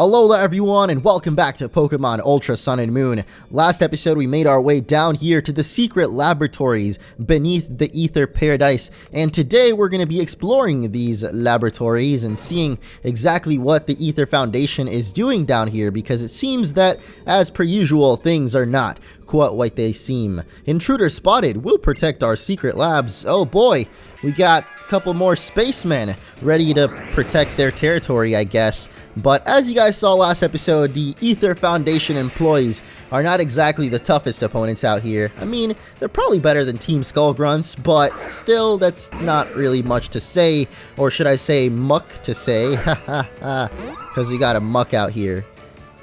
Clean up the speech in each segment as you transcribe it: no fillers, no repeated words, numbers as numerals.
Alola everyone, and welcome back to Pokemon Ultra Sun and Moon. Last episode we made our way down here to the secret laboratories beneath the Aether Paradise, and today we're going to be exploring these laboratories and seeing exactly what the Aether Foundation is doing down here, because it seems that, as per usual, things are not quite what they seem. Intruder spotted. We'll protect our secret labs. Oh boy, we got a couple more spacemen ready to protect their territory, I guess. But as you guys saw last episode, the Aether Foundation employees are not exactly the toughest opponents out here. I mean, they're probably better than Team Skullgrunts, but still, that's not really much to say. Or should I say muck to say? Because we got a muck out here.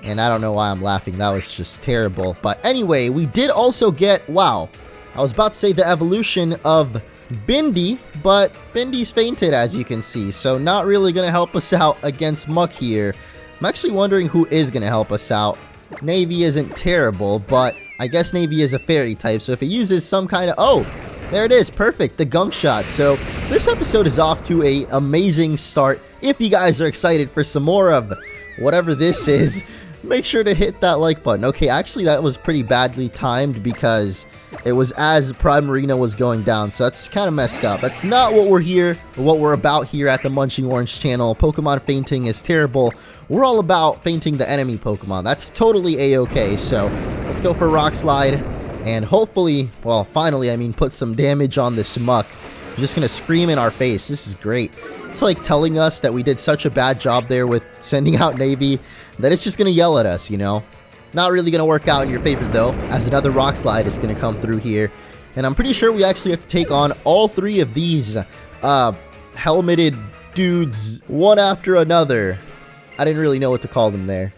And I don't know why I'm laughing, that was just terrible. But anyway, we did also get, wow, I was about to say the evolution of Bindi, but Bindi's fainted, as you can see, so not really going to help us out against Muck here. I'm actually wondering who is going to help us out. Navy isn't terrible, but I guess Navy is a fairy type, so if it uses some kind of... Oh, there it is, perfect, the gunk shot. So this episode is off to a amazing start. If you guys are excited for some more of whatever this is, make sure to hit that like button. Okay, actually that was pretty badly timed because it was as Prime Arena was going down, so that's kind of messed up. That's not what we're about here at the MunchingOrange channel. Pokemon fainting is terrible. We're all about fainting the enemy Pokemon. That's totally a-okay, so let's go for Rock Slide and hopefully, well, finally, I mean, put some damage on this Muck. He's just gonna scream in our face. This is great. It's like telling us that we did such a bad job there with sending out Navy that it's just gonna yell at us, you know? Not really gonna work out in your favor though, as another Rock Slide is gonna come through here. And I'm pretty sure we actually have to take on all three of these helmeted dudes one after another. I didn't really know what to call them there.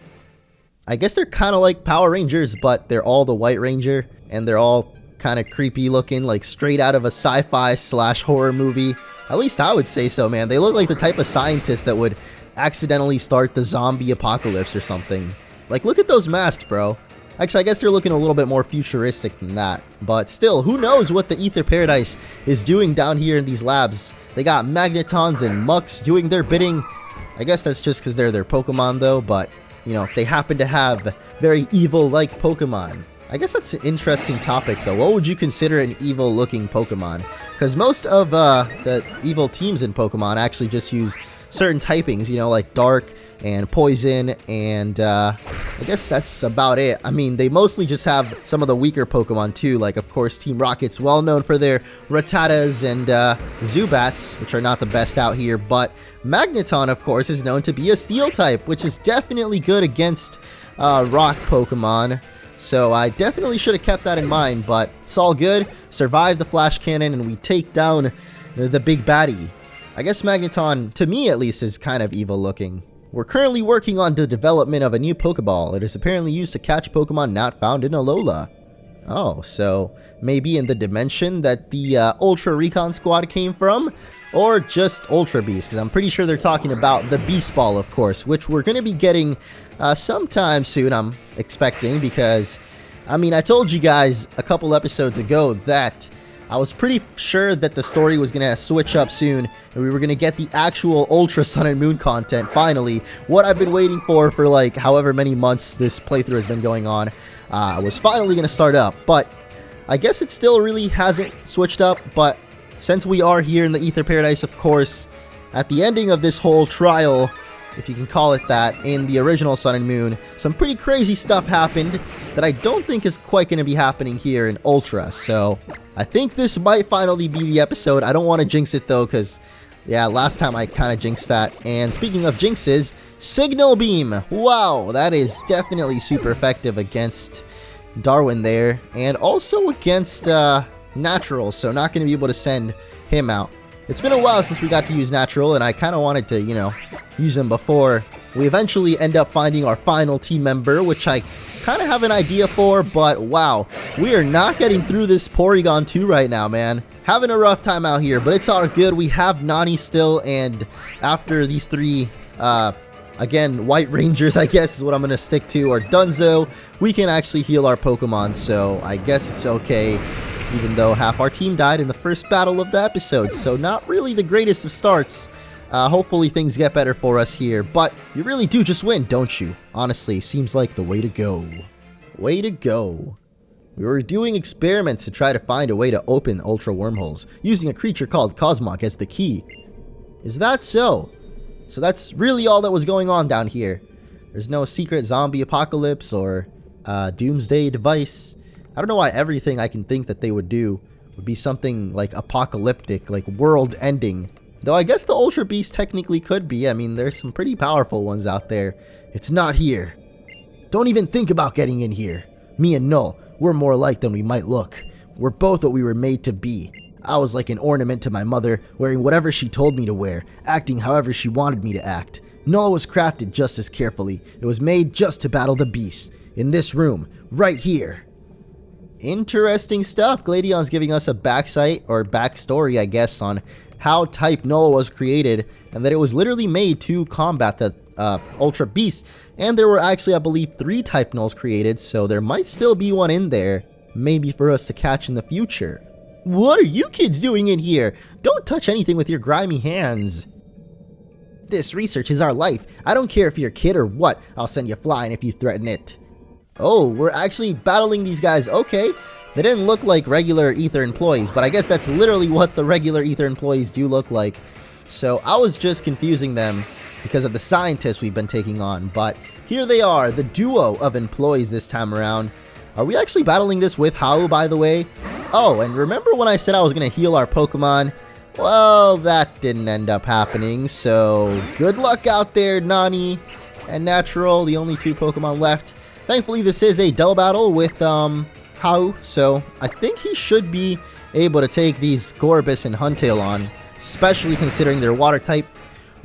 I guess they're kind of like Power Rangers, but they're all the White Ranger, and they're all kind of creepy looking, like straight out of a sci-fi / horror movie. At least I would say so, man. They look like the type of scientist that would accidentally start the zombie apocalypse or something. Like, look at those masks, bro. Actually, I guess they're looking a little bit more futuristic than that. But still, who knows what the Aether Paradise is doing down here in these labs. They got Magnetons and Mucks doing their bidding. I guess that's just because they're their Pokemon, though. But, you know, they happen to have very evil-like Pokemon. I guess that's an interesting topic, though. What would you consider an evil-looking Pokemon? Because most of the evil teams in Pokemon actually just use certain typings, you know, like Dark and Poison, and I guess that's about it. I mean, they mostly just have some of the weaker Pokemon too, like of course Team Rocket's well known for their Rattatas and Zubats, which are not the best out here, but Magneton of course is known to be a Steel type, which is definitely good against rock Pokemon. So I definitely should have kept that in mind, but it's all good. Survive the Flash Cannon and we take down the big baddie. I guess Magneton, to me at least, is kind of evil looking. We're currently working on the development of a new Pokeball. It is apparently used to catch Pokemon not found in Alola. Oh, so maybe in the dimension that the Ultra Recon Squad came from? Or just Ultra Beast, because I'm pretty sure they're talking about the Beast Ball, of course, which we're going to be getting sometime soon, I'm expecting, because, I mean, I told you guys a couple episodes ago that I was pretty sure that the story was going to switch up soon, and we were going to get the actual Ultra Sun and Moon content, finally. What I've been waiting for like however many months this playthrough has been going on, was finally going to start up, but I guess it still really hasn't switched up, but since we are here in the Aether Paradise, of course, at the ending of this whole trial, if you can call it that, in the original Sun and Moon, some pretty crazy stuff happened that I don't think is quite going to be happening here in Ultra, so I think this might finally be the episode. I don't want to jinx it though, because, yeah, last time I kind of jinxed that. And speaking of jinxes, Signal Beam! Wow, that is definitely super effective against Darwin there, and also against Natural, so not going to be able to send him out. It's been a while since we got to use Natural, and I kind of wanted to, you know, use him before we eventually end up finding our final team member, which I kind of have an idea for, but wow, we are not getting through this Porygon 2 right now, man. Having a rough time out here, but it's all good. We have Nani still, and after these three, again, White Rangers, I guess is what I'm going to stick to, or Dunzo, we can actually heal our Pokemon, so I guess it's okay. Even though half our team died in the first battle of the episode, so not really the greatest of starts. Hopefully things get better for us here, but you really do just win, don't you? Honestly, seems like the way to go. Way to go. We were doing experiments to try to find a way to open ultra wormholes, using a creature called Cosmog as the key. Is that so? So that's really all that was going on down here. There's no secret zombie apocalypse or doomsday device. I don't know why everything I can think that they would do would be something like apocalyptic, like world ending. Though I guess the Ultra Beast technically could be. I mean, there's some pretty powerful ones out there. It's not here. Don't even think about getting in here. Me and Null, we're more alike than we might look. We're both what we were made to be. I was like an ornament to my mother, wearing whatever she told me to wear, acting however she wanted me to act. Null was crafted just as carefully. It was made just to battle the beast. In this room, right here. Interesting stuff. Gladion's giving us a backstory, I guess, on how Type Null was created, and that it was literally made to combat the Ultra Beast. And there were actually, I believe, 3 Type Nulls created, so there might still be one in there, maybe for us to catch in the future. What are you kids doing in here? Don't touch anything with your grimy hands. This research is our life. I don't care if you're a kid or what. I'll send you flying if you threaten it. Oh, we're actually battling these guys. Okay. They didn't look like regular Aether employees, but I guess that's literally what the regular Aether employees do look like. So I was just confusing them because of the scientists we've been taking on. But here they are, the duo of employees this time around. Are we actually battling this with Hau, by the way? Oh, and remember when I said I was going to heal our Pokemon? Well, that didn't end up happening, so good luck out there, Nani and Natural, the only 2 Pokemon left. Thankfully, this is a double battle with Hau, so I think he should be able to take these Gorbis and Huntail on, especially considering their water type.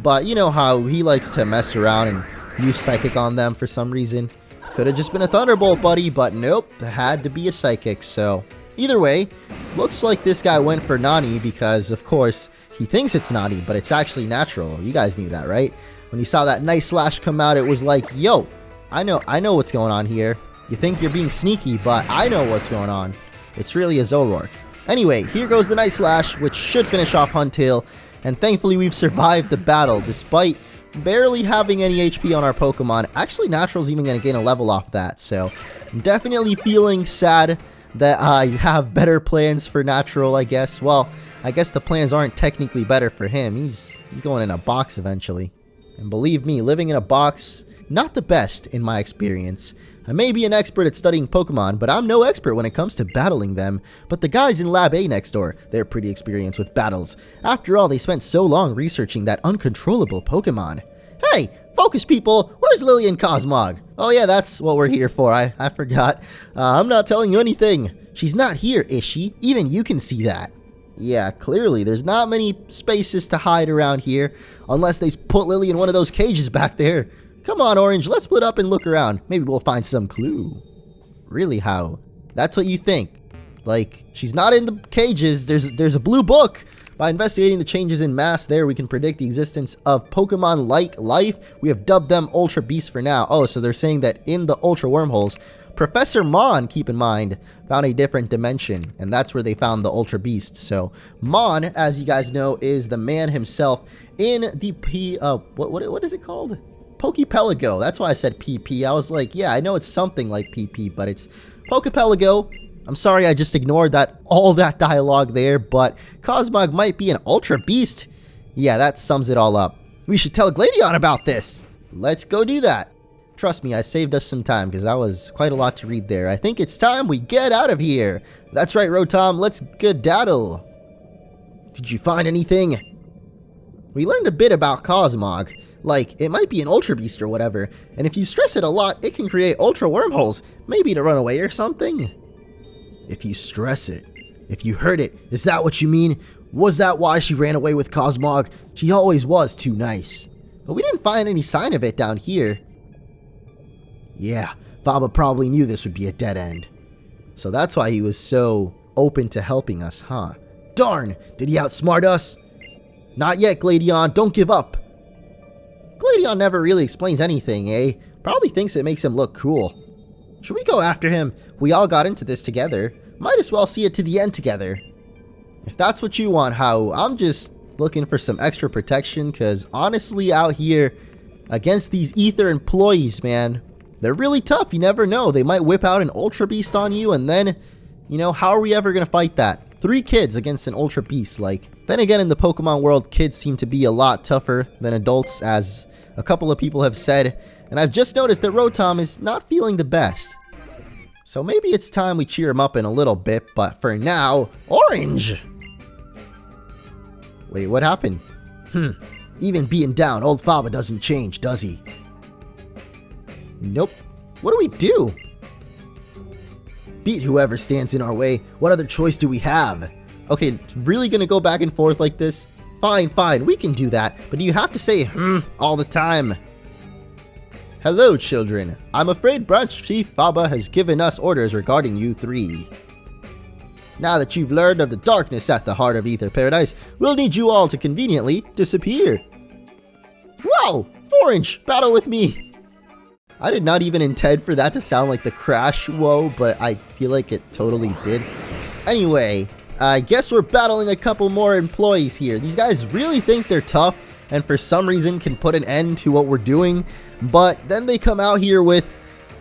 But you know how he likes to mess around and use Psychic on them for some reason. Could have just been a Thunderbolt, buddy, but nope, it had to be a Psychic. So either way, looks like this guy went for Nani because, of course, he thinks it's Nani, but it's actually Natural. You guys knew that, right? When you saw that nice slash come out, it was like, yo, I know what's going on here. You think you're being sneaky, but I know what's going on. It's really a Zoroark. Anyway, here goes the Night Slash, which should finish off Huntail. And thankfully, we've survived the battle, despite barely having any HP on our Pokemon. Actually, Natural's even going to gain a level off that. So, I'm definitely feeling sad that I have better plans for Natural, I guess. Well, I guess the plans aren't technically better for him. He's going in a box eventually. And believe me, living in a box, not the best in my experience. I may be an expert at studying Pokemon, but I'm no expert when it comes to battling them. But the guys in Lab A next door, they're pretty experienced with battles. After all, they spent so long researching that uncontrollable Pokemon. Hey, focus people, where's Lillie and Cosmog? Oh yeah, that's what we're here for, I forgot. I'm not telling you anything. She's not here, is she? Even you can see that. Yeah, clearly, there's not many spaces to hide around here, unless they put Lillie in one of those cages back there. Come on, Orange, let's split up and look around. Maybe we'll find some clue. Really, Hau? That's what you think? Like, she's not in the cages. There's a blue book. By investigating the changes in mass there, we can predict the existence of Pokemon like life. We have dubbed them Ultra Beasts for now. Oh, so they're saying that in the Ultra Wormholes, Professor Mon, keep in mind, found a different dimension, and that's where they found the Ultra Beast. So Mon, as you guys know, is the man himself in the what is it called? Pokepelago. That's why I said PP. I was like, yeah, I know it's something like PP, but it's Pokepelago. I'm sorry I just ignored all that dialogue there, but Cosmog might be an Ultra Beast. Yeah, that sums it all up. We should tell Gladion about this. Let's go do that. Trust me, I saved us some time because that was quite a lot to read there. I think it's time we get out of here. That's right, Rotom, let's skedaddle. Did you find anything? We learned a bit about Cosmog. Like, it might be an Ultra Beast or whatever, and if you stress it a lot, it can create Ultra Wormholes, maybe to run away or something. If you stress it. If you hurt it, is that what you mean? Was that why she ran away with Cosmog? She always was too nice. But we didn't find any sign of it down here. Yeah, Faba probably knew this would be a dead end. So that's why he was so open to helping us, huh? Darn! Did he outsmart us? Not yet, Gladion. Don't give up. Gladion never really explains anything, eh? Probably thinks it makes him look cool. Should we go after him? We all got into this together. Might as well see it to the end together. If that's what you want, Hau, I'm just looking for some extra protection, because honestly out here against these Aether employees, man, they're really tough. You never know. They might whip out an Ultra Beast on you, and then, you know, how are we ever going to fight that? 3 kids against an Ultra Beast, like. Then again, in the Pokemon world, kids seem to be a lot tougher than adults, as a couple of people have said, and I've just noticed that Rotom is not feeling the best. So maybe it's time we cheer him up in a little bit, but for now, Orange! Wait, what happened? Even being down, old Faba doesn't change, does he? Nope. What do we do? Beat whoever stands in our way. What other choice do we have? Okay, really gonna go back and forth like this? Fine, fine, we can do that, but do you have to say all the time? Hello, children. I'm afraid Branch Chief Faba has given us orders regarding you 3. Now that you've learned of the darkness at the heart of Aether Paradise, we'll need you all to conveniently disappear. Whoa! Orange, battle with me! I did not even intend for that to sound like the crash whoa, but I feel like it totally did. Anyway, I guess we're battling a couple more employees here. These guys really think they're tough and for some reason can put an end to what we're doing, but then they come out here with,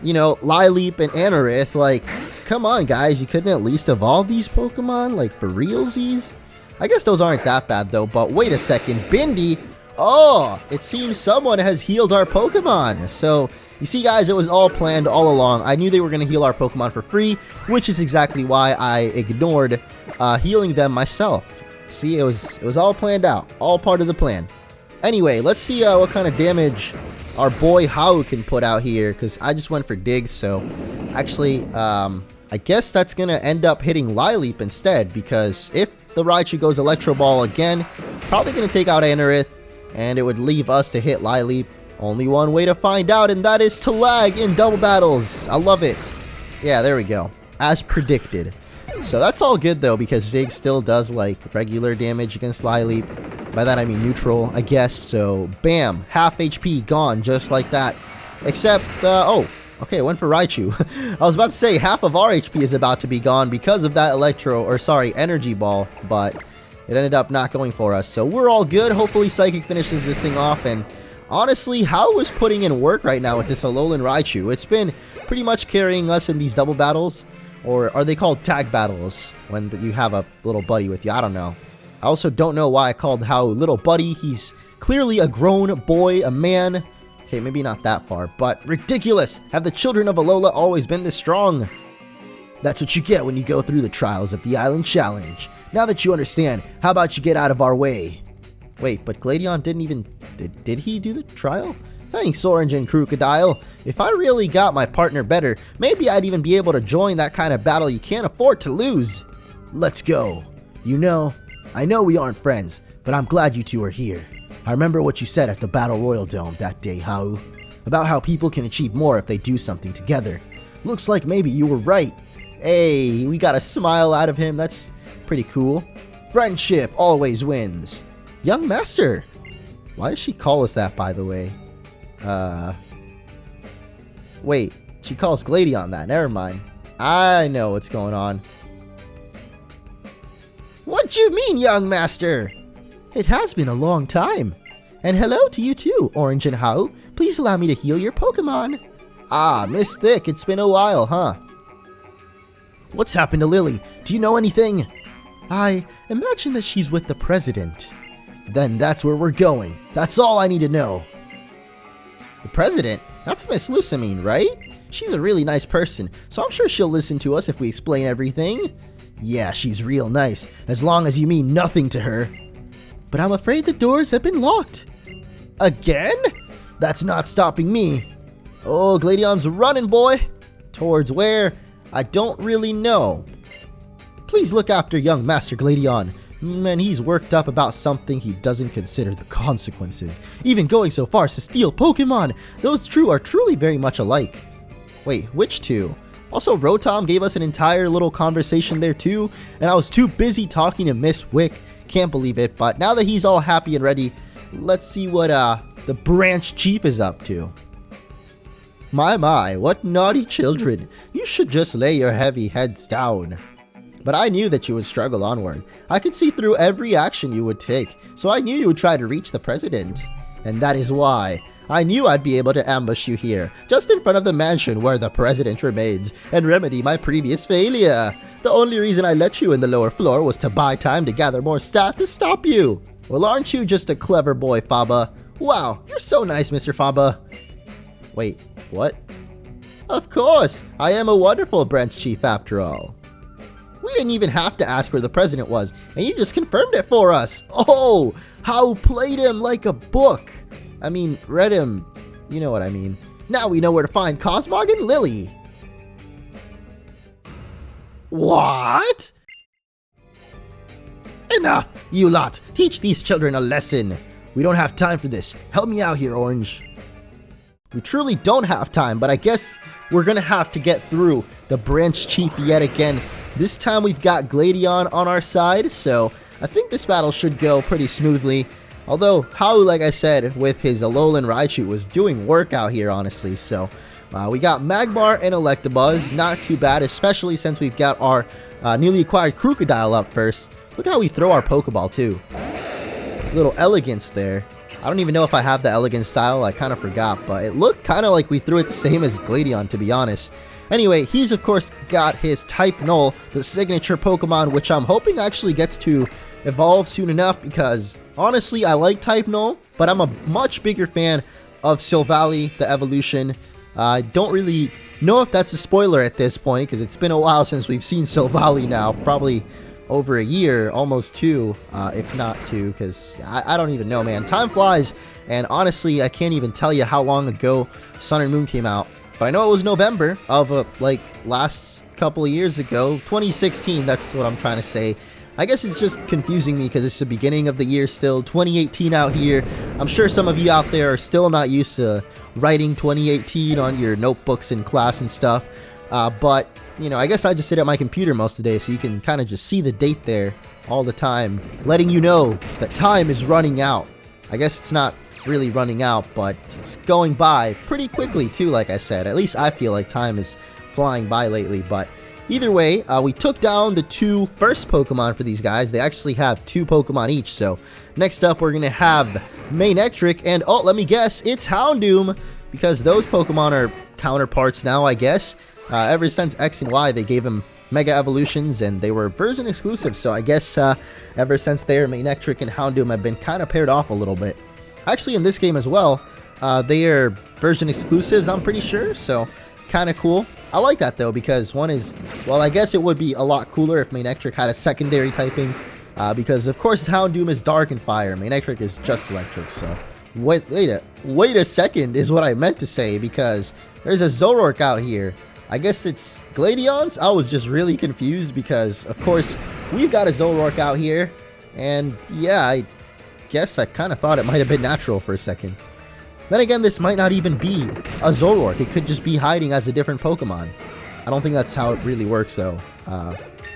you know, Lileep and Anorith. Like, come on guys, you couldn't at least evolve these Pokemon, like for realsies? I guess those aren't that bad though, but wait a second, Bindi? Oh, it seems someone has healed our Pokemon. So, you see guys, it was all planned all along. I knew they were going to heal our Pokemon for free, which is exactly why I ignored healing them myself. See, it was all planned out, all part of the plan. Anyway, let's see what kind of damage our boy Hau can put out here, because I just went for Dig, so actually, I guess that's going to end up hitting Lileep instead, because if the Raichu goes Electro Ball again, probably going to take out Anorith, and it would leave us to hit Lileep. Only one way to find out, and that is to lag in double battles. I love it. Yeah, there we go. As predicted. So that's all good though, because Zig still does like regular damage against Lileep. By that I mean neutral, I guess. So bam, half HP gone just like that. Except, oh, okay, went for Raichu. I was about to say half of our HP is about to be gone because of that energy ball, but it ended up not going for us. So we're all good. Hopefully Psychic finishes this thing off, and honestly, Hau is putting in work right now with this Alolan Raichu. It's been pretty much carrying us in these double battles. Or are they called tag battles when you have a little buddy with you? I don't know. I also don't know why I called Hau little buddy. He's clearly a grown boy, a man. Okay, maybe not that far, but ridiculous. Have the children of Alola always been this strong? That's what you get when you go through the trials of the Island Challenge. Now that you understand, how about you get out of our way? Wait, but Gladion didn't even... Did he do the trial? Thanks, Orange and Crocodile. If I really got my partner better, maybe I'd even be able to join that kind of battle you can't afford to lose. Let's go. You know, I know we aren't friends, but I'm glad you two are here. I remember what you said at the Battle Royal Dome that day, Hau, about how people can achieve more if they do something together. Looks like maybe you were right. Hey, we got a smile out of him. That's pretty cool. Friendship always wins. Young Master. Why does she call us that, by the way? Wait, she calls Gladion that. Never mind. I know what's going on. What you mean, young master? It has been a long time. And hello to you too, Orange and Hau. Please allow me to heal your Pokemon. Ah, Miss Thick, it's been a while, huh? What's happened to Lillie? Do you know anything? I imagine that she's with the president. Then that's where we're going. That's all I need to know. The president? That's Miss Lusamine, right? She's a really nice person, so I'm sure she'll listen to us if we explain everything. Yeah, she's real nice, as long as you mean nothing to her. But I'm afraid the doors have been locked. Again? That's not stopping me. Oh, Gladion's running, boy. Towards where? I don't really know. Please look after young Master Gladion. Man, he's worked up about something he doesn't consider the consequences, even going so far as to steal Pokemon. Those two are truly very much alike. Wait, which two? Also, Rotom gave us an entire little conversation there too, and I was too busy talking to Miss Wick. Can't believe it, but now that he's all happy and ready, let's see what the branch chief is up to. My, what naughty children. You should just lay your heavy heads down. But I knew that you would struggle onward. I could see through every action you would take, so I knew you would try to reach the president. And that is why I knew I'd be able to ambush you here, just in front of the mansion where the president remains, and remedy my previous failure. The only reason I let you in the lower floor was to buy time to gather more staff to stop you. Well, aren't you just a clever boy, Faba? Wow, you're so nice, Mr. Faba. Wait, what? Of course, I am a wonderful branch chief after all. We didn't even have to ask where the president was, and you just confirmed it for us. Oh, how played him like a book. I mean, read him, you know what I mean. Now we know where to find Cosmog and Lillie. What? Enough, you lot. Teach these children a lesson. We don't have time for this. Help me out here, Orange. We truly don't have time, but I guess we're gonna have to get through the branch chief yet again. This time we've got Gladion on our side, so I think this battle should go pretty smoothly. Although Hau, like I said, with his Alolan Raichu was doing work out here, honestly. So we got Magmar and Electabuzz, not too bad, especially since we've got our newly acquired Crocodile up first. Look how we throw our Pokeball too. Little elegance there. I don't even know if I have the elegant style, I kind of forgot, but it looked kind of like we threw it the same as Gladion, to be honest. Anyway, he's of course got his type Null, the signature Pokemon, which I'm hoping actually gets to evolve soon enough, because honestly I like type Null, but I'm a much bigger fan of Silvally, the evolution. I don't really know if that's a spoiler at this point, because it's been a while since we've seen Silvally now, probably over a year, almost 2, if not 2, because I don't even know, man. Time flies, and honestly I can't even tell you how long ago Sun and Moon came out. But I know it was November of like last couple of years ago, 2016, that's what I'm trying to say. I guess it's just confusing me because it's the beginning of the year still, 2018 out here. I'm sure some of you out there are still not used to writing 2018 on your notebooks in class and stuff. But, you know, I guess I just sit at my computer most of the day, so you can kind of just see the date there all the time, letting you know that time is running out. I guess it's not really running out, but it's going by pretty quickly too, like I said. At least I feel like time is flying by lately. But either way, we took down the 2 first Pokemon for these guys. They actually have 2 Pokemon each. So next up we're gonna have Manectric, and oh, let me guess, it's Houndoom, because those Pokemon are counterparts now, I guess. Ever since X and Y, they gave him Mega Evolutions, and they were version exclusive, so I guess ever since there, Manectric and Houndoom have been kind of paired off a little bit. Actually, in this game as well, they are version exclusives, I'm pretty sure, so kind of cool. I like that, though, because one is, well, I guess it would be a lot cooler if Manectric had a secondary typing, because, of course, Houndoom is Dark and Fire. Manectric is just Electric, so wait a second is what I meant to say, because there's a Zoroark out here. I guess it's Gladion's? I was just really confused because, of course, we've got a Zoroark out here, and yeah, I guess I kind of thought it might have been natural for a second. Then again, this might not even be a Zoroark. It could just be hiding as a different Pokemon. I don't think that's how it really works, though.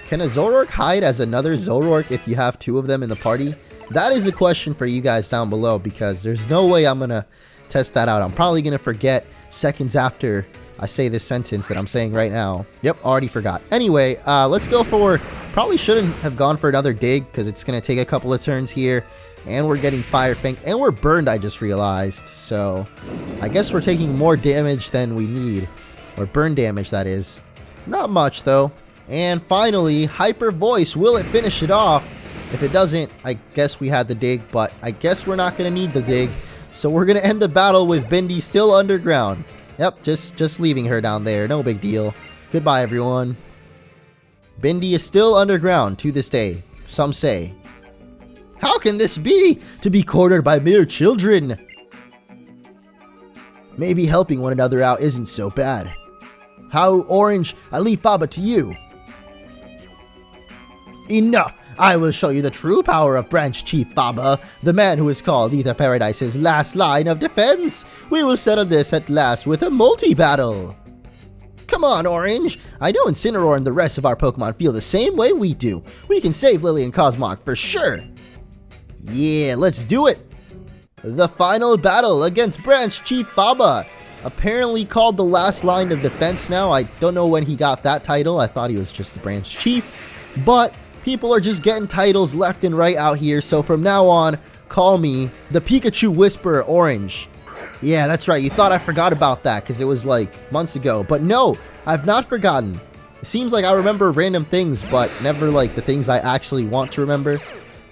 Can a Zoroark hide as another Zoroark if you have 2 of them in the party? That is a question for you guys down below, because there's no way I'm going to test that out. I'm probably going to forget seconds after I say this sentence that I'm saying right now. Yep, already forgot. Anyway, let's go for... Probably shouldn't have gone for another dig, because it's going to take a couple of turns here. And we're getting Fire Fang, and we're burned, I just realized. So, I guess we're taking more damage than we need. Or burn damage, that is. Not much, though. And finally, Hyper Voice. Will it finish it off? If it doesn't, I guess we had the dig, but I guess we're not going to need the dig. So we're going to end the battle with Bindi still underground. Yep, just leaving her down there. No big deal. Goodbye, everyone. Bindi is still underground to this day, some say. How can this be? To be cornered by mere children? Maybe helping one another out isn't so bad. How, Orange, I leave Faba to you. Enough! I will show you the true power of Branch Chief Faba, the man who is called Aether Paradise's last line of defense. We will settle this at last with a multi-battle. Come on, Orange. I know Incineroar and the rest of our Pokemon feel the same way we do. We can save Lillie and Cosmog for sure. Yeah, let's do it. The final battle against Branch Chief Faba. Apparently called the last line of defense now. I don't know when he got that title. I thought he was just the Branch Chief. but people are just getting titles left and right out here, so from now on, call me the Pikachu Whisperer Orange. Yeah, that's right, you thought I forgot about that because it was like months ago, but no, I've not forgotten. It seems like I remember random things, but never like the things I actually want to remember.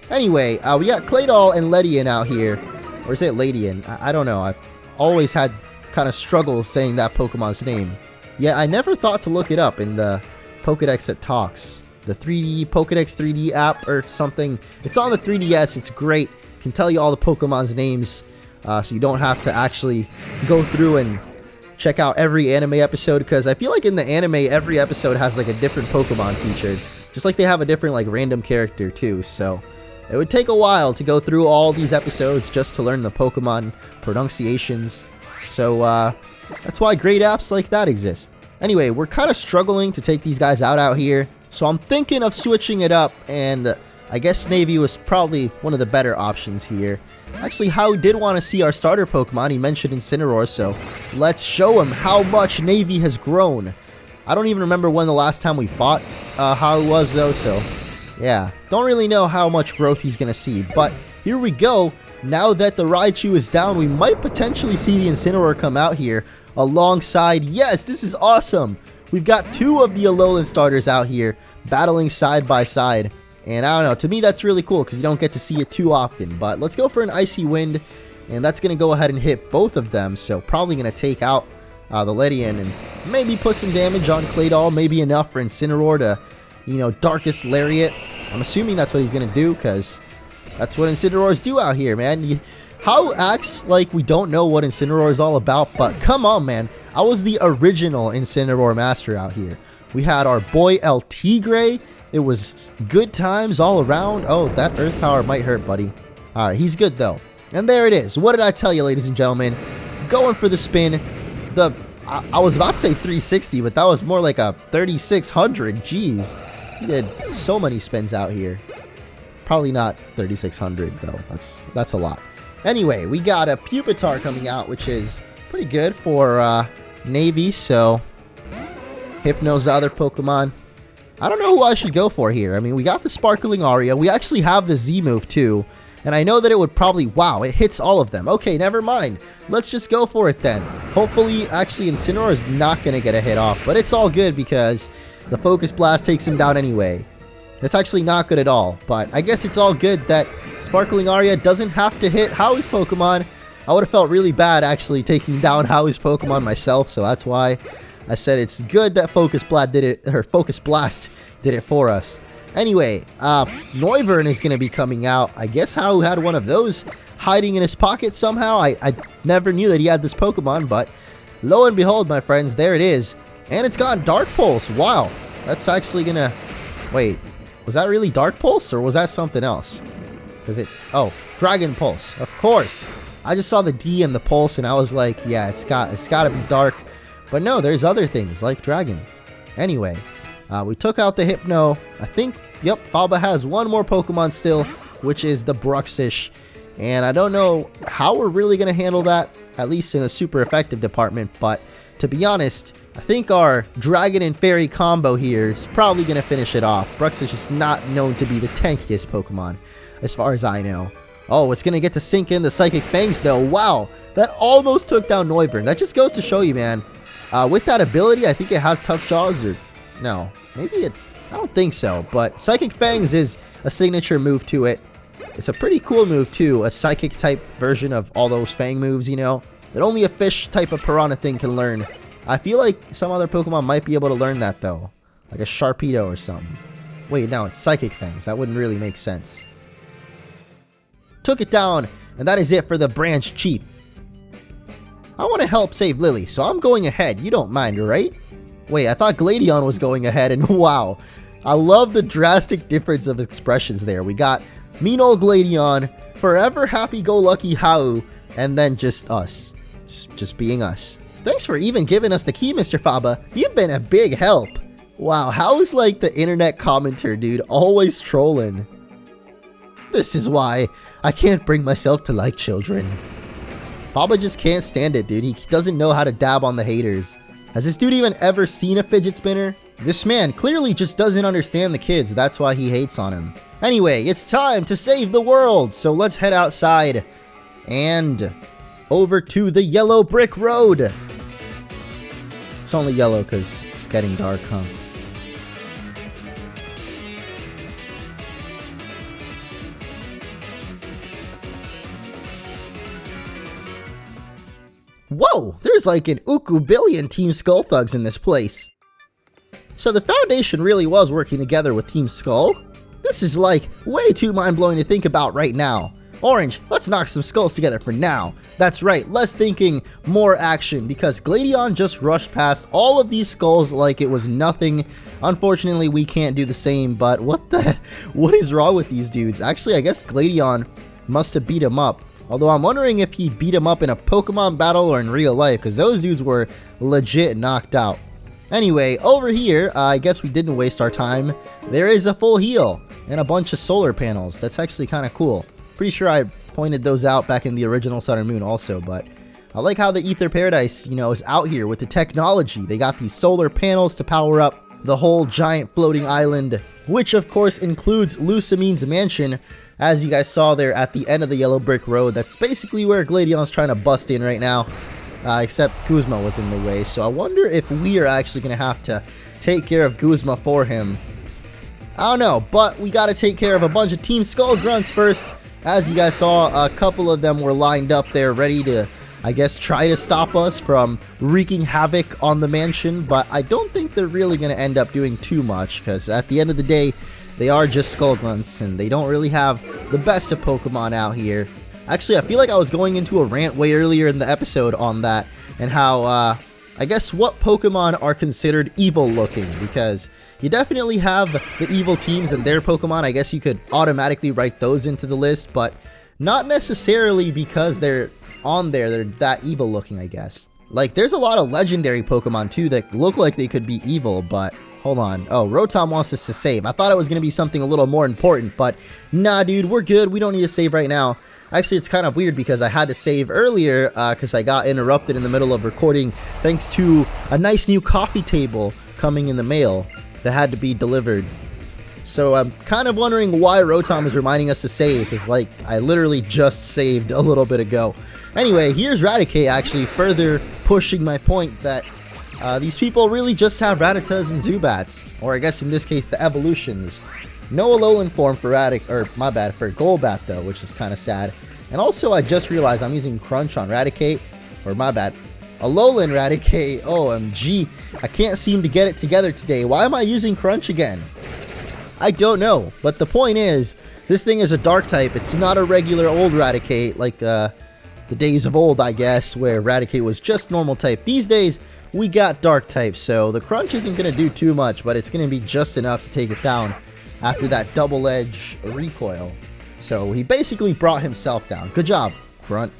Anyway, we got Claydol and Ledian out here. Or is it Ladian? I don't know. I've always had kind of struggles saying that Pokemon's name. Yet I never thought to look it up in the Pokedex that talks. The 3D Pokedex 3D app or something. It's on the 3DS. It's great. It can tell you all the Pokemon's names. So you don't have to actually go through and check out every anime episode. Because I feel like in the anime, every episode has like a different Pokemon featured. Just like they have a different like random character too. So it would take a while to go through all these episodes just to learn the Pokemon pronunciations. So that's why great apps like that exist. Anyway, we're kind of struggling to take these guys out here. So I'm thinking of switching it up, and I guess Nebby was probably one of the better options here. Actually, Howie did want to see our starter Pokemon. He mentioned Incineroar, so let's show him how much Nebby has grown. I don't even remember when the last time we fought Howie was, though, so yeah. Don't really know how much growth he's going to see, but here we go. Now that the Raichu is down, we might potentially see the Incineroar come out here alongside. Yes, this is awesome. We've got two of the Alolan starters out here battling side by side. And I don't know, to me that's really cool because you don't get to see it too often. But let's go for an Icy Wind, and that's going to go ahead and hit both of them. So probably going to take out the Ledian and maybe put some damage on Claydol. Maybe enough for Incineroar to, you know, Darkest Lariat. I'm assuming that's what he's going to do because that's what Incineroars do out here, man. How acts like we don't know what Incineroar is all about, but come on, man. I was the original Incineroar master out here. We had our boy El Tigre. It was good times all around. Oh, that Earth Power might hurt, buddy. Alright, he's good, though. And there it is. What did I tell you, ladies and gentlemen? Going for the spin. I was about to say 360, but that was more like a 3600. Jeez. He did so many spins out here. Probably not 3600, though. That's a lot. Anyway, we got a Pupitar coming out, which is pretty good for Nebby, so Hypno's the other Pokemon. I don't know who I should go for here. I mean, we got the Sparkling Aria. We actually have the Z move, too. And I know that it would probably... Wow, it hits all of them. Okay, never mind. Let's just go for it, then. Hopefully, actually, Incineroar is not going to get a hit off. But it's all good because the Focus Blast takes him down anyway. It's actually not good at all. But I guess it's all good that Sparkling Aria doesn't have to hit Howie's Pokemon. I would have felt really bad, actually, taking down Howie's Pokemon myself. So that's why I said it's good that Focus Blast did it, or Focus Blast did it for us. Anyway, Noivern is going to be coming out. I guess Howie had one of those hiding in his pocket somehow. I never knew that he had this Pokemon, but lo and behold, my friends, there it is. And it's got Dark Pulse. Wow, that's actually going to... Wait, was that really Dark Pulse, or was that something else? Is it... Oh, Dragon Pulse, of course. I just saw the D and the Pulse, and I was like, yeah, it's got to be Dark. But no, there's other things, like Dragon. Anyway... we took out the Hypno. I think, yep, Faba has one more Pokemon still, which is the Bruxish. And I don't know how we're really going to handle that, at least in the super effective department. But to be honest, I think our Dragon and Fairy combo here is probably going to finish it off. Bruxish is not known to be the tankiest Pokemon, as far as I know. Oh, it's going to get to sink in the Psychic Fangs, though. Wow, that almost took down Noivern. That just goes to show you, man. With that ability, I think it has Tough Jaws, or... No, maybe it... I don't think so, but Psychic Fangs is a signature move to it. It's a pretty cool move, too. A Psychic-type version of all those Fang moves, you know? That only a fish type of Piranha thing can learn. I feel like some other Pokemon might be able to learn that, though. Like a Sharpedo or something. Wait, no, it's Psychic Fangs. That wouldn't really make sense. Took it down, and that is it for the Branch Chief. I want to help save Lillie, so I'm going ahead. You don't mind, right? Wait, I thought Gladion was going ahead, and wow. I love the drastic difference of expressions there. We got mean old Gladion, forever happy-go-lucky Hau, and then just us. Just being us. Thanks for even giving us the key, Mr. Faba. You've been a big help. Wow, Hau's like the internet commenter, dude. Always trolling. This is why I can't bring myself to like children. Faba just can't stand it, dude. He doesn't know how to dab on the haters. Has this dude even ever seen a fidget spinner? This man clearly just doesn't understand the kids, that's why he hates on him. Anyway, it's time to save the world, so let's head outside and over to the yellow brick road. It's only yellow because it's getting dark, huh? Whoa, there's like an billion Team Skull thugs in this place. So the Foundation really was working together with Team Skull? This is like way too mind-blowing to think about right now. Orange, let's knock some skulls together for now. That's right, less thinking, more action, because Gladion just rushed past all of these skulls like it was nothing. Unfortunately, we can't do the same, but what is wrong with these dudes? Actually, I guess Gladion must have beat him up. Although I'm wondering if he beat him up in a Pokemon battle or in real life, because those dudes were legit knocked out. Anyway, over here, I guess we didn't waste our time. There is a full heal and a bunch of solar panels. That's actually kind of cool. Pretty sure I pointed those out back in the original Sun and Moon also, but I like how the Aether Paradise, you know, is out here with the technology. They got these solar panels to power up the whole giant floating island, which of course includes Lucamine's mansion, as you guys saw there at the end of the yellow brick road. That's basically where Gladion's trying to bust in right now, except Guzma was in the way. So I wonder if we are actually going to have to take care of Guzma for him. I don't know, but we got to take care of a bunch of Team Skull grunts first. As you guys saw, a couple of them were lined up there ready to, I guess, try to stop us from wreaking havoc on the mansion, but I don't think they're really going to end up doing too much, because at the end of the day, they are just Skull Grunts, and they don't really have the best of Pokemon out here. Actually, I feel like I was going into a rant way earlier in the episode on that, and how, I guess, what Pokemon are considered evil looking, because you definitely have the evil teams and their Pokemon. I guess you could automatically write those into the list, but not necessarily because they're on there, they're that evil looking, I guess. Like, there's a lot of legendary Pokemon too that look like they could be evil, but hold on. Oh, Rotom wants us to save. I thought it was going to be something a little more important, but nah, dude, we're good. We don't need to save right now. Actually, it's kind of weird because I had to save earlier because I got interrupted in the middle of recording thanks to a nice new coffee table coming in the mail that had to be delivered. So I'm kind of wondering why Rotom is reminding us to save, because like I literally just saved a little bit ago. Anyway, here's Raticate actually further pushing my point that these people really just have Rattatas and Zubats, or I guess in this case the evolutions. No Alolan form for for Golbat though, which is kind of sad. And also I just realized I'm using Crunch on Raticate, or my bad, Alolan Raticate. OMG, I can't seem to get it together today. Why am I using Crunch again? I don't know, but the point is, this thing is a dark type. It's not a regular old Raticate like the days of old, I guess, where Raticate was just normal type. These days, we got dark type, so the Crunch isn't going to do too much, but it's going to be just enough to take it down after that double-edge recoil. So he basically brought himself down. Good job, Grunt.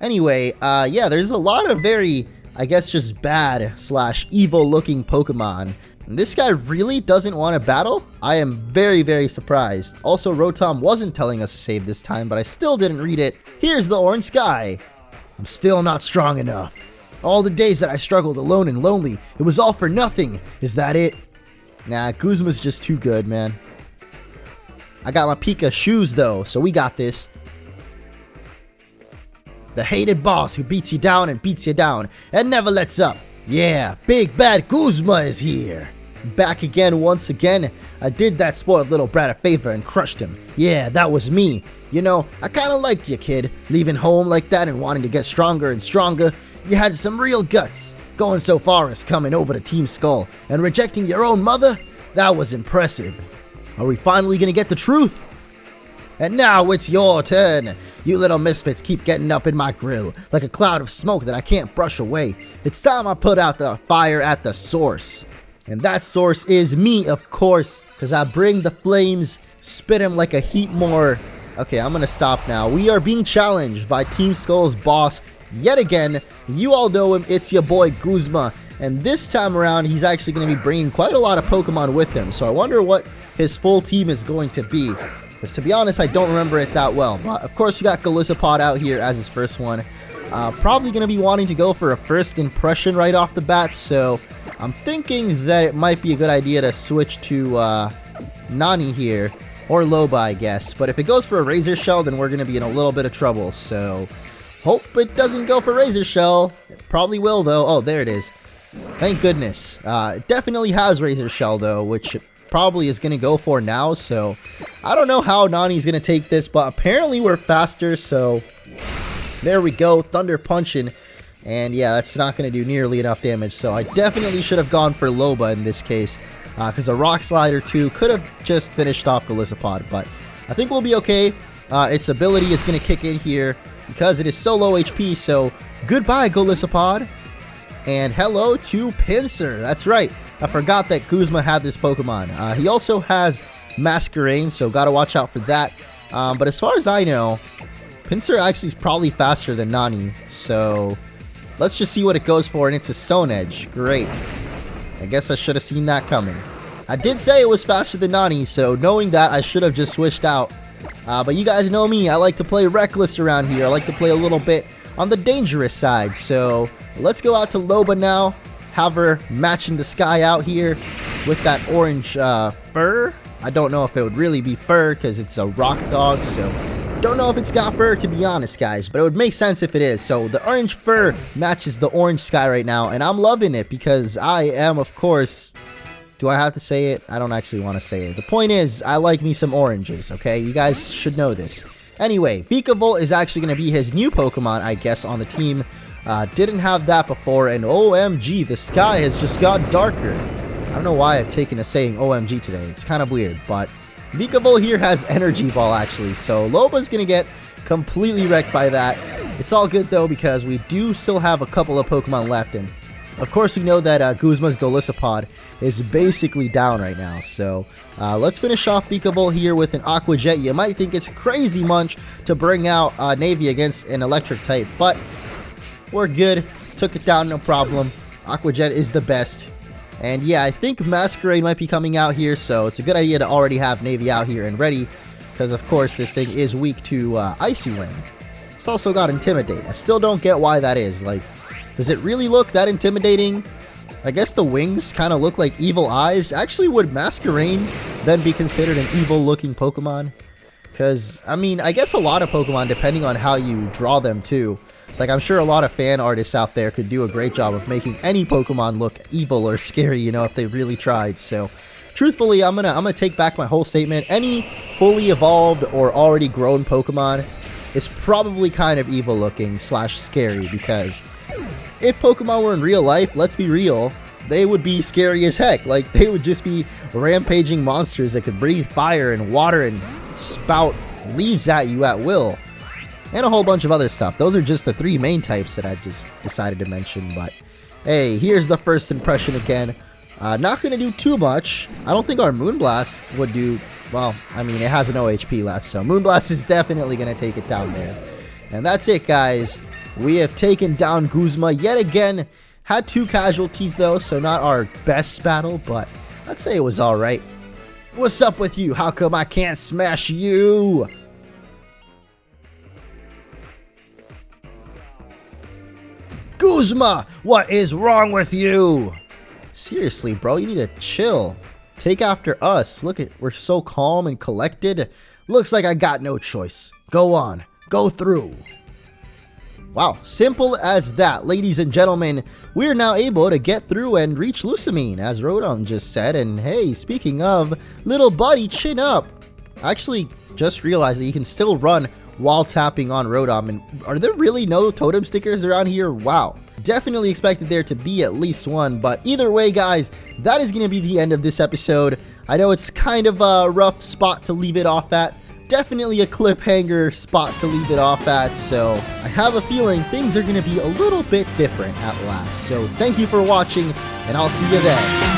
Anyway, yeah, there's a lot of very, I guess, just bad / evil-looking Pokemon. And this guy really doesn't want to battle? I am very, very surprised. Also, Rotom wasn't telling us to save this time, but I still didn't read it. Here's the orange sky. I'm still not strong enough. All the days that I struggled alone and lonely, it was all for nothing. Is that it? Nah, Guzma's just too good, man. I got my Pika shoes, though, so we got this. The hated boss who beats you down and beats you down and never lets up. Yeah, big bad Guzma is here. Back again once again. I did that spoiled little brat a favor and crushed him. Yeah, that was me. You know, I kinda liked you, kid. Leaving home like that and wanting to get stronger and stronger. You had some real guts. Going so far as coming over to Team Skull and rejecting your own mother? That was impressive. Are we finally gonna get the truth? And now it's your turn. You little misfits keep getting up in my grill like a cloud of smoke that I can't brush away. It's time I put out the fire at the source. And that source is me, of course, because I bring the flames, spit him like a heat more. Okay, I'm gonna stop now. We are being challenged by Team Skull's boss yet again. You all know him, it's your boy Guzma. And this time around, he's actually going to be bringing quite a lot of Pokemon with him. So I wonder what his full team is going to be. Because to be honest, I don't remember it that well. But of course, you got Golisopod out here as his first one. Probably going to be wanting to go for a first impression right off the bat. So I'm thinking that it might be a good idea to switch to Nani here, or Loba, I guess. But if it goes for a Razor Shell, then we're going to be in a little bit of trouble. So, hope it doesn't go for Razor Shell. It probably will, though. Oh, there it is. Thank goodness. It definitely has Razor Shell, though, which it probably is going to go for now. So, I don't know how Nani's going to take this, but apparently we're faster. So, there we go. Thunder punching. And yeah, that's not going to do nearly enough damage. So, I definitely should have gone for Loba in this case. Because a Rock Slide or two could have just finished off Golisopod. But I think we'll be okay. Its ability is going to kick in here because it is so low HP. So, goodbye, Golisopod. And hello to Pinsir. That's right. I forgot that Guzma had this Pokemon. He also has Masquerain, so gotta watch out for that. But as far as I know, Pinsir actually is probably faster than Nani. So let's just see what it goes for, and it's a Stone Edge. Great. I guess I should have seen that coming. I did say it was faster than Nani, so knowing that, I should have just switched out. But you guys know me. I like to play reckless around here. I like to play a little bit on the dangerous side. So let's go out to Loba now. Have her matching the sky out here with that orange fur. I don't know if it would really be fur because it's a rock dog. So don't know if it's got fur, to be honest, guys. But it would make sense if it is. So the orange fur matches the orange sky right now. And I'm loving it because I am, of course... Do I have to say it? I don't actually want to say it. The point is, I like me some oranges, okay? You guys should know this. Anyway, Vikavolt is actually going to be his new Pokemon, I guess, on the team. Didn't have that before, and OMG, the sky has just got darker. I don't know why I've taken to saying OMG today. It's kind of weird, but Vikavolt here has Energy Ball, actually. So Loba's going to get completely wrecked by that. It's all good, though, because we do still have a couple of Pokemon left, and of course, we know that Guzma's Golisopod is basically down right now. So, let's finish off Vikavolt here with an Aqua Jet. You might think it's crazy, Munch, to bring out Nebby against an Electric type, but we're good. Took it down, no problem. Aqua Jet is the best. And yeah, I think Masquerain might be coming out here, so it's a good idea to already have Nebby out here and ready, because of course this thing is weak to Icy Wind. It's also got Intimidate. I still don't get why that is. Like, does it really look that intimidating? I guess the wings kind of look like evil eyes. Actually, would Masquerain then be considered an evil-looking Pokemon? Because, I mean, I guess a lot of Pokemon, depending on how you draw them too. Like, I'm sure a lot of fan artists out there could do a great job of making any Pokemon look evil or scary, you know, if they really tried. So, truthfully, I'm gonna take back my whole statement. Any fully evolved or already grown Pokemon is probably kind of evil-looking / scary, because if Pokemon were in real life, let's be real, they would be scary as heck. Like, they would just be rampaging monsters that could breathe fire and water and spout leaves at you at will. And a whole bunch of other stuff. Those are just the 3 main types that I just decided to mention. But, hey, here's the first impression again. Not going to do too much. I don't think our Moonblast would do... Well, I mean, it has no HP left, so Moonblast is definitely going to take it down there. And that's it, guys. We have taken down Guzma yet again. Had 2 casualties, though, so not our best battle, but I'd say it was alright. What's up with you? How come I can't smash you? Guzma, what is wrong with you? Seriously, bro, you need to chill. Take after us. Look at, we're so calm and collected. Looks like I got no choice. Go on. Go through. Wow, simple as that. Ladies and gentlemen, we're now able to get through and reach Lusamine, as Rotom just said. And hey, speaking of, little buddy, chin up. I actually just realized that you can still run while tapping on Rotom. And are there really no totem stickers around here? Wow. Definitely expected there to be at least one. But either way, guys, that is going to be the end of this episode. I know it's kind of a rough spot to leave it off at. Definitely a cliffhanger spot to leave it off at, so I have a feeling things are going to be a little bit different at last. So thank you for watching, and I'll see you then.